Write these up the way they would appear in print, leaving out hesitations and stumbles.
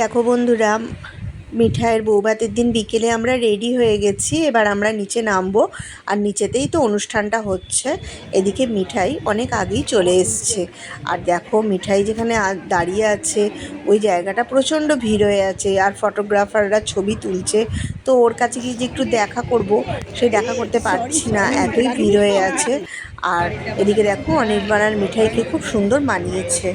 দেখো বন্ধুরা, মিঠাইয়ের বৌভাতের দিন বিকেলে আমরা রেডি হয়ে গেছি। এবার আমরা নিচে নামবো, আর নিচেতেই তো অনুষ্ঠানটা হচ্ছে। এদিকে মিঠাই অনেক আগেই চলে এসছে। আর দেখো মিঠাই যেখানে দাঁড়িয়ে আছে ওই জায়গাটা প্রচণ্ড ভিড় হয়ে আছে, আর ফটোগ্রাফাররা ছবি তুলছে। তো ওর কাছে গিয়ে যে একটু দেখা করব, সেই দেখা করতে পারছি না, এতই ভিড় হয়ে আছে। আর এদিকে দেখো অনির্বাণ আর মিঠাইকে খুব সুন্দর মানিয়েছে।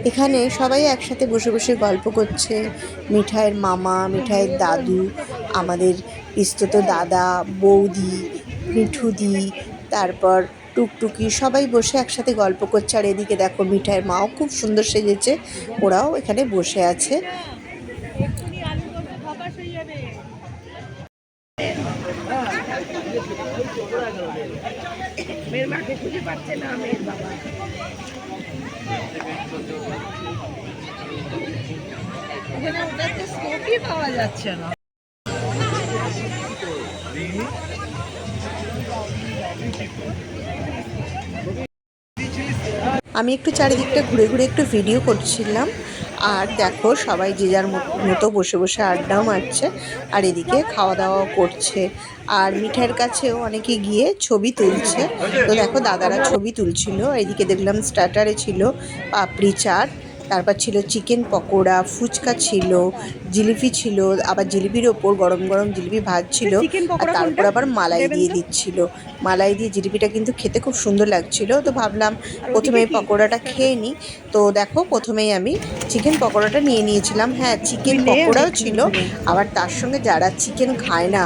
এখানে সবাই একসাথে বসে বসে গল্প করছে। মিঠাইয়ের মামা, মিঠাইয়ের দাদু, আমাদের পিস্তত দাদা, বৌদি, মিঠুদি, তারপর টুকটুকি, সবাই বসে একসাথে গল্প করছে। আর এদিকে দেখো মিঠাইয়ের মাও খুব সুন্দর সেজেছে, ওরাও এখানে বসে আছে। মেয়ের মাকে খুঁজে পাচ্ছে না, মেয়ের বাবা ওখানে ওটাতে স্কোপই পাওয়া যাচ্ছে না। আমি একটু চারিদিকটা ঘুরে ঘুরে একটু ভিডিও করছিলাম। আর দেখো সবাই যে যার মতো বসে বসে আড্ডাও মারছে, আর এদিকে খাওয়া দাওয়াও করছে। আর মিঠাইয়ের কাছেও অনেকে গিয়ে ছবি তুলছে। তো দেখো দাদারা ছবি তুলছিল। এদিকে দেখলাম স্টার্টারে ছিল পাপড়ি চাট, তারপর ছিল চিকেন পকোড়া, ফুচকা ছিল, জিলিপি ছিল, আবার জিলিপির ওপর গরম গরম জিলিপি ভাজছিল, আর তারপর আবার মালাই দিয়ে দিচ্ছিল। মালাই দিয়ে জিলিপিটা কিন্তু খেতে খুব সুন্দর লাগছিল। তো ভাবলাম প্রথমে এই পকোড়াটা খেয়ে নিই। তো দেখো প্রথমেই আমি চিকেন পকোড়াটা নিয়ে নিয়েছিলাম। হ্যাঁ, চিকেন পকোড়াও ছিল, আবার তার সঙ্গে যারা চিকেন খায় না,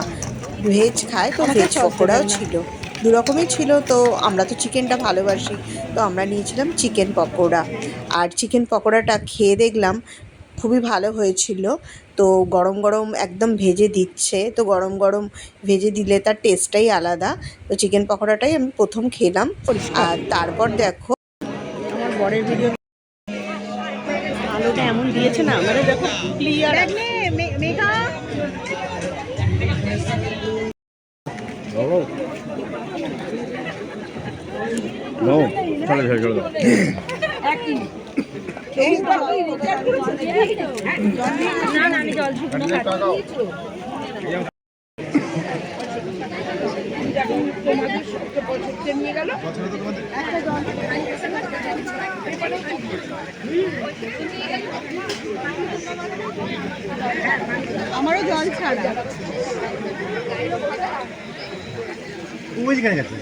ভেজ খায়, তো ভেজ পকোড়াও ছিল। দু রকমই ছিল। তো আমরা তো চিকেনটা ভালোবাসি, তো আমরা নিয়েছিলাম চিকেন পকোড়া। আর চিকেন পকোড়াটা খেয়ে দেখলাম খুবই ভালো হয়েছিল। তো গরম গরম একদম ভেজে দিচ্ছে, তো গরম গরম ভেজে দিলে তার টেস্টটাই আলাদা। তো চিকেন পকোড়াটাই আমি প্রথম খেলাম। আর তারপর দেখো আমার বরের ভিডিও আলোটা এমন দিয়েছে না, মানে দেখো ক্লিয়ার। মেঘা নো চলে যাই চলে না না, আমি জল শুকনো নিয়ে গেল। আমারও জল ছাড়া। ওইখানে গেছে,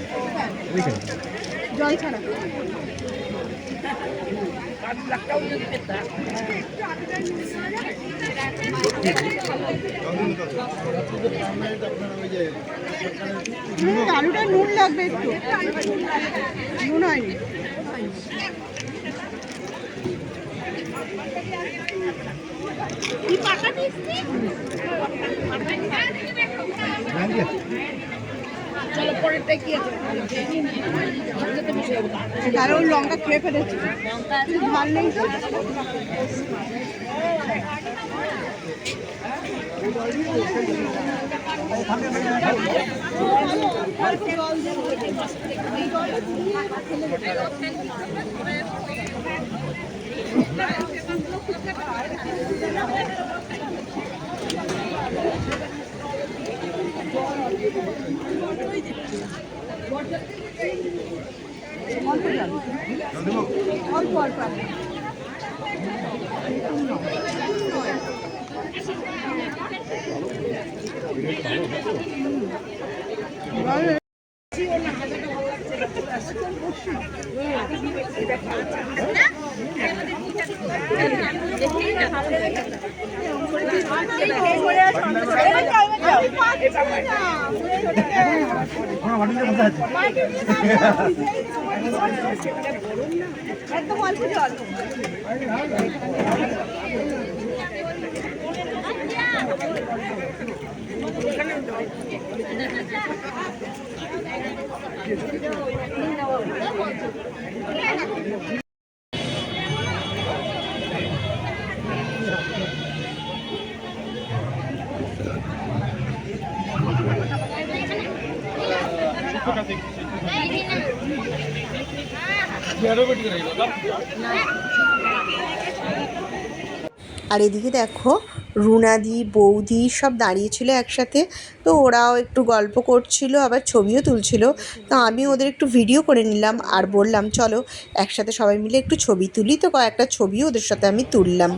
ওইখানে জল ছাড়া আলুটা নুন লাগবে একটু, নুন হয়নি। চলো পরেরটা কি আছে, তাহলে ওই লঙ্কা খেয়ে ফেলেছি, ঝাল নেই তো। অল্প অল্প একদম অল্প জল। আর এদিকে দেখো রুনাদি বৌদি সব দাঁড়িয়েছিল একসাথে, তো ওরাও একটু গল্প করছিল আবার ছবিও তুলছিল। তো আমি ওদের একটু ভিডিও করে নিলাম আর বললাম চলো একসাথে সবাই মিলে একটু ছবি তুলি, তো কয়েকটা ছবিও ওদের সাথে আমি তুললাম।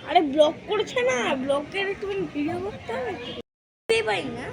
আরে ব্লগ করছে না, ব্লগের একটু ভিডিও করতে হবে, পাই না।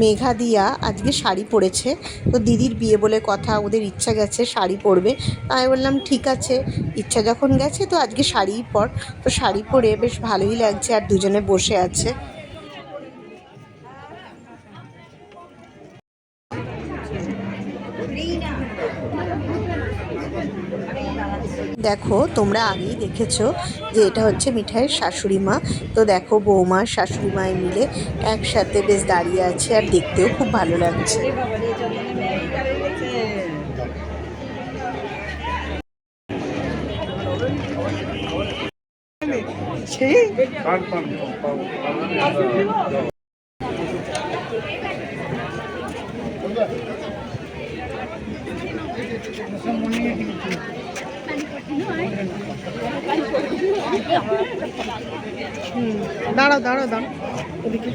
মেঘা দিয়া আজকে শাড়ি পরেছে, তো দিদির বিয়ে বলে কথা, ওদের ইচ্ছা গেছে শাড়ি পরবে। তাই বললাম ঠিক আছে, ইচ্ছা যখন গেছে তো আজকে শাড়িই পর। তো শাড়ি পরে বেশ ভালোই লাগছে আর দুজনে বসে আছে। দেখো তোমরা আগেই দেখেছো যে এটা হচ্ছে মিঠাইয়ের শাশুড়ি মা। তো দেখো বৌমা শাশুড়ি মায় মিলে একসাথে বেশ দাঁড়িয়ে আছে আর দেখতেও খুব ভালো লাগছে। দাঁড়াও দাঁড়াও দাঁড়াও ওদিকে।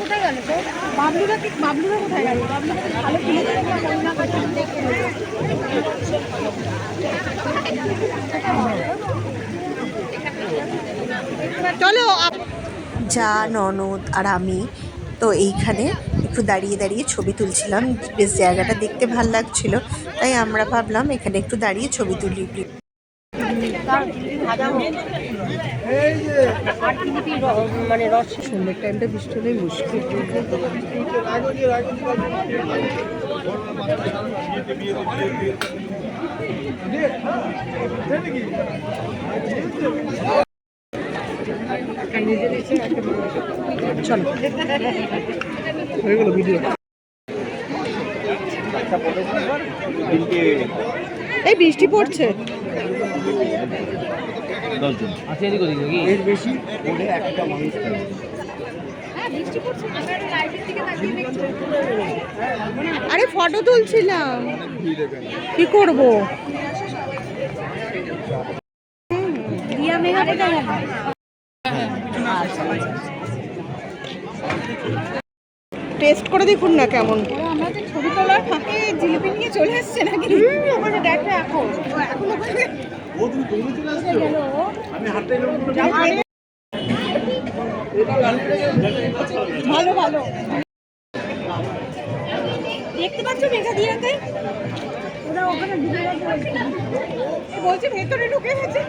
কোথায় গেল তো বাবলুরা কোথায় গেল? চলো যা ননদ আর আমি তো এইখানে একটু দাঁড়িয়ে দাঁড়িয়ে ছবি তুলছিলাম। বেশ জায়গাটা দেখতে ভাল লাগছিল, তাই আমরা ভাবলাম এখানে একটু দাঁড়িয়ে ছবি তুলি। সন্ধ্যের টাইমটা বৃষ্টি হলেই মুশকিল। চলো হয়ে গেল ভিডিও। এই বৃষ্টি পড়ছে। আরে ফটো তুলছিলাম, কি করবো? টেস্ট করে দেখুন না কেমন। আমরা তো ছবি তোলার ফাঁকে জিলিপি নিয়ে চলে এসছে নাকি? ওখানে দেখো এখন ভালো ভালো দেখতে পাচ্ছ মেঘা দিয়াতে ওরা ওখানে ঢুকে গেছে, বলছে ভেতরে ঢুকে গেছে।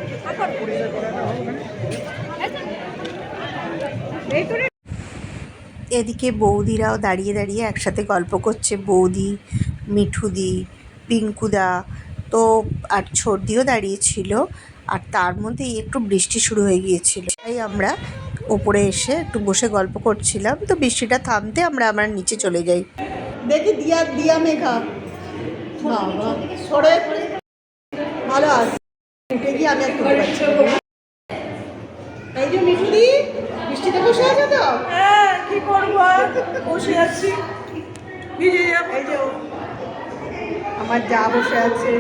ভেতরে এদিকে বৌদিরাও দাঁড়িয়ে দাঁড়িয়ে একসাথে গল্প করছে। বৌদি, মিঠুদি, পিঙ্কুদা তো আর ছোটদিও দাঁড়িয়েছিল। আর তার মধ্যেই একটু বৃষ্টি শুরু হয়ে গিয়েছিল, তাই আমরা ওপরে এসে একটু বসে গল্প করছিলাম। তো বৃষ্টিটা থামতে আমরা নিচে চলে যাই। দেখি দিয়া দিয়া মেঘা বাবা সরে ভালো আছে উঠে গিয়ে আমি একটু এই যে মিঠুদি বৃষ্টিতে বসে আছে তো। হ্যাঁ কি করবো বসে আছি, ভিজে যাবো। এই যে আমার যা বসে আছে।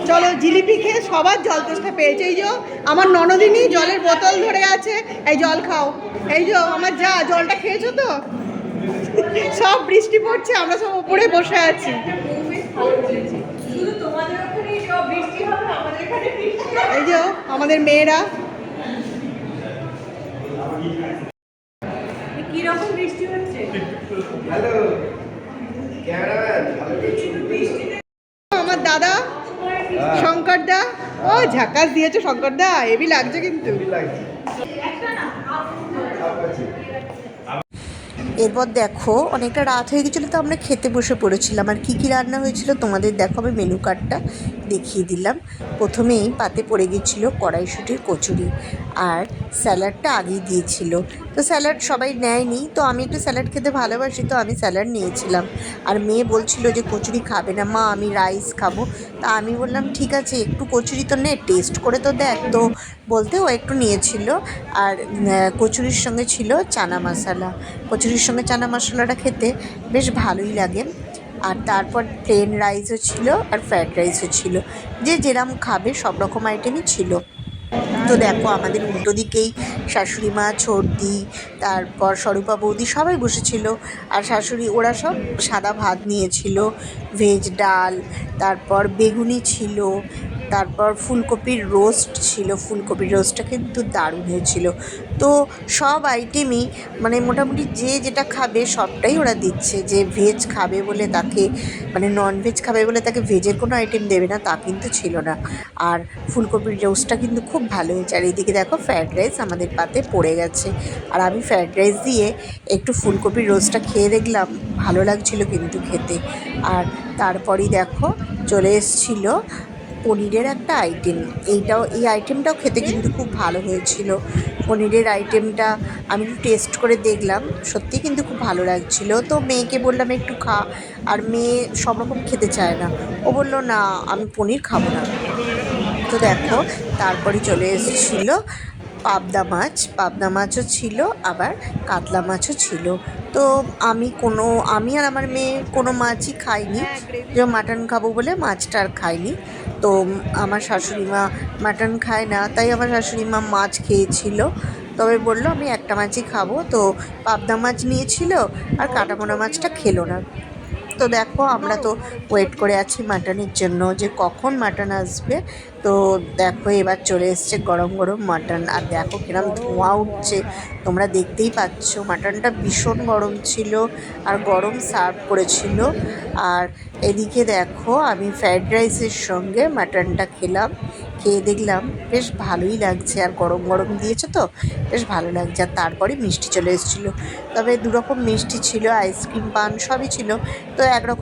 চলো জিলিপি খেয়ে সবার জল তেষ্টা পেয়েছে। এই যে আমার ননদিনী জলের বোতল ধরে আছে, এই জল খাও। এই যে আমার যা জলটা খেয়েছো তো। সব বৃষ্টি পড়ছে, আমরা সব উপরে বসে আছি। এই যে আমাদের মেয়েরা কিরকম বৃষ্টি হচ্ছে? আমার দাদা শঙ্কর দা, ও ঝাকাস দিয়েছে শঙ্কর দা, হেভি লাগছে কিন্তু। এরপর দেখো অনেকটা রাত হয়ে গেছিলো, তো আমরা খেতে বসে পড়েছিলাম। আর কী কী রান্না হয়েছিল তোমাদের দেখো, আমি মেনু কার্ডটা দেখিয়ে দিলাম। প্রথমেই পাতে পড়ে গেছিলো কড়াইশুঁটির কচুরি, আর স্যালাডটা আগেই দিয়েছিল। তো স্যালাড সবাই নেয়নি, তো আমি একটু স্যালাড খেতে ভালোবাসি, তো আমি স্যালাড নিয়েছিলাম। আর মেয়ে বলছিল যে কচুরি খাবে না মা, আমি রাইস খাবো। তা আমি বললাম ঠিক আছে একটু কচুরি তো নে, টেস্ট করে তো দেখ। তো বলতে ও একটু নিয়েছিল। আর কচুরির সঙ্গে ছিল চানা মশলা। কচুরির সঙ্গে চানা মশলাটা খেতে বেশ ভালোই লাগে। আর তারপর প্লেন রাইসও ছিল, আর ফ্রায়েড রাইসও ছিল। যে যেরম খাবে সব রকম আইটেমই ছিল। তো দেখো আমাদের উল্টো দিকেই শাশুড়ি মা, ছর্দি, তারপর স্বরূপা বৌদি সবাই বসেছিল। আর শাশুড়ি ওরা সব সাদা ভাত নিয়েছিল, ভেজ ডাল, তারপর বেগুনি ছিল, তারপর ফুলকপির রোস্ট ছিল। ফুলকপির রোস্টটা কিন্তু দারুণ হয়েছিল। তো সব আইটেমই মানে মোটামুটি যে যেটা খাবে সবটাই ওরা দিচ্ছে। যে ভেজ খাবে বলে তাকে, মানে ননভেজ খাবে বলে তাকে ভেজের কোনো আইটেম দেবে না তা কিন্তু ছিল না। আর ফুলকপির রোস্টটা কিন্তু খুব ভালো হয়েছে। আর এদিকে দেখো ফ্রায়েড রাইস আমাদের পাতে পড়ে গেছে। আর আমি ফ্রায়েড রাইস দিয়ে একটু ফুলকপির রোস্টটা খেয়ে দেখলাম, ভালো লাগছিলো কিন্তু খেতে। আর তারপরই দেখো চলে এসেছিলো পনিরের একটা আইটেম। এই আইটেমটাও খেতে কিন্তু খুব ভালো হয়েছিল। পনিরের আইটেমটা আমি একটু টেস্ট করে দেখলাম, সত্যিই কিন্তু খুব ভালো লাগছিলো। তো মেয়েকে বললাম একটু খা, আর মেয়ে সব রকম খেতে চায় না। ও বললো না আমি পনির খাবো না। তো দেখো তারপরে চলে এসেছিলো পাবদা মাছ। পাবদা মাছও ছিল, আবার কাতলা মাছও ছিল। তো আমি আর আমার মেয়ে কোনো মাছই খাইনি, যে মাটন খাবো বলে মাছটা আর খাইনি। তো আমার শাশুড়ি মা মাটন খায় না, তাই আমার শাশুড়ি মা মাছ খেয়েছিল। তবে বললো আমি একটা মাছই খাবো, তো পাবদা মাছ নিয়েছিল, আর কাটাপোনা মাছটা খেলো না। তো দেখো আমরা তো ওয়েট করে আছি মাটনের জন্য, যে কখন মাটন আসবে। তো দেখো এবার চলে এসছে গরম গরম মাটন। আর দেখো কিরম ধোঁয়া উঠছে, তোমরা দেখতেই পাচ্ছ। মাটনটা ভীষণ গরম ছিল, আর গরম সার্ভ করেছিল। আর এদিকে দেখো আমি ফ্রায়েড রাইসের সঙ্গে মাটনটা খেলাম, খেয়ে দেখলাম বেশ ভালোই লাগছে। আর গরম গরম দিয়েছে তো বেশ ভালো লাগছে। আর তারপরে মিষ্টি চলে এসেছিলো, তবে দুরকম মিষ্টি ছিল, আইসক্রিম পান সবই ছিল। তো একরকম